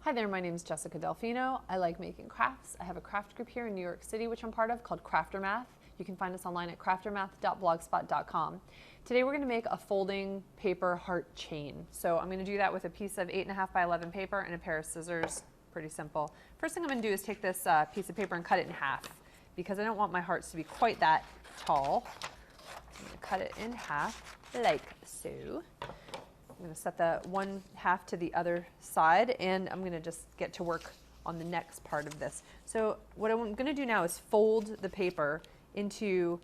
Hi there, my name is Jessica Delfino. I like making crafts. I have a craft group here in New York City, which I'm part of, called Craftermath. You can find us online at craftermath.blogspot.com. Today we're going to make a folding paper heart chain. So I'm going to do that with a piece of 8.5 by 11 paper and a pair of scissors. Pretty simple. First thing I'm going to do is take this piece of paper and cut it in half, because I don't want my hearts to be quite that tall. I'm going to cut it in half like so. I'm going to set the one half to the other side, and I'm going to just get to work on the next part of this. So what I'm going to do now is fold the paper into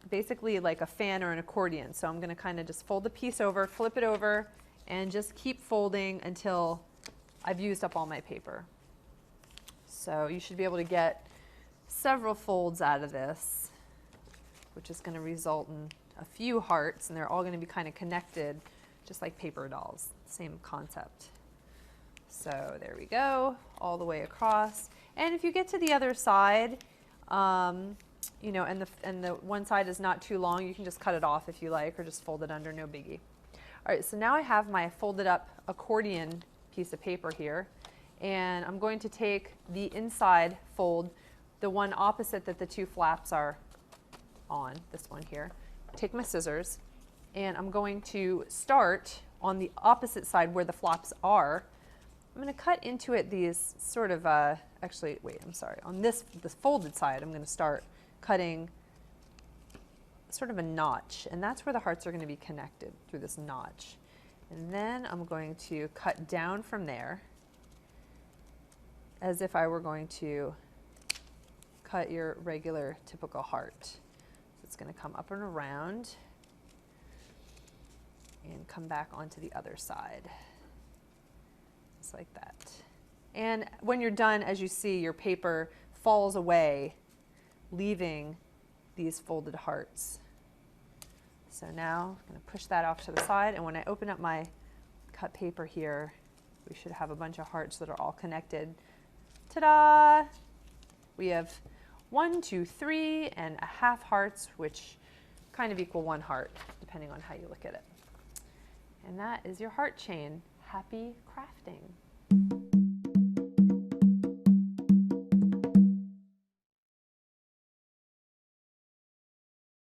basically like a fan or an accordion. So I'm going to kind of just fold the piece over, flip it over, and just keep folding until I've used up all my paper. So you should be able to get several folds out of this, which is going to result in a few hearts, and they're all going to be kind of connected, just like paper dolls, same concept. So there we go, all the way across. And if you get to the other side, you know, and the one side is not too long, you can just cut it off if you like, or just fold it under, no biggie. All right, so now I have my folded up accordion piece of paper here, and I'm going to take the inside fold, the one opposite that the two flaps are on, this one here, take my scissors, and I'm going to start on the opposite side where the flaps are. I'm going to cut into it these sort of, actually, wait, I'm sorry. On this folded side, I'm going to start cutting sort of a notch, and that's where the hearts are going to be connected, through this notch. And then I'm going to cut down from there as if I were going to cut your regular typical heart. So it's going to come up and around and come back onto the other side, just like that. And when you're done, as you see, your paper falls away, leaving these folded hearts. So now I'm going to push that off to the side, and when I open up my cut paper here, we should have a bunch of hearts that are all connected. Ta-da! We have 1, 2, 3 and a half hearts, which kind of equal one heart, depending on how you look at it. And that is your heart chain. Happy crafting.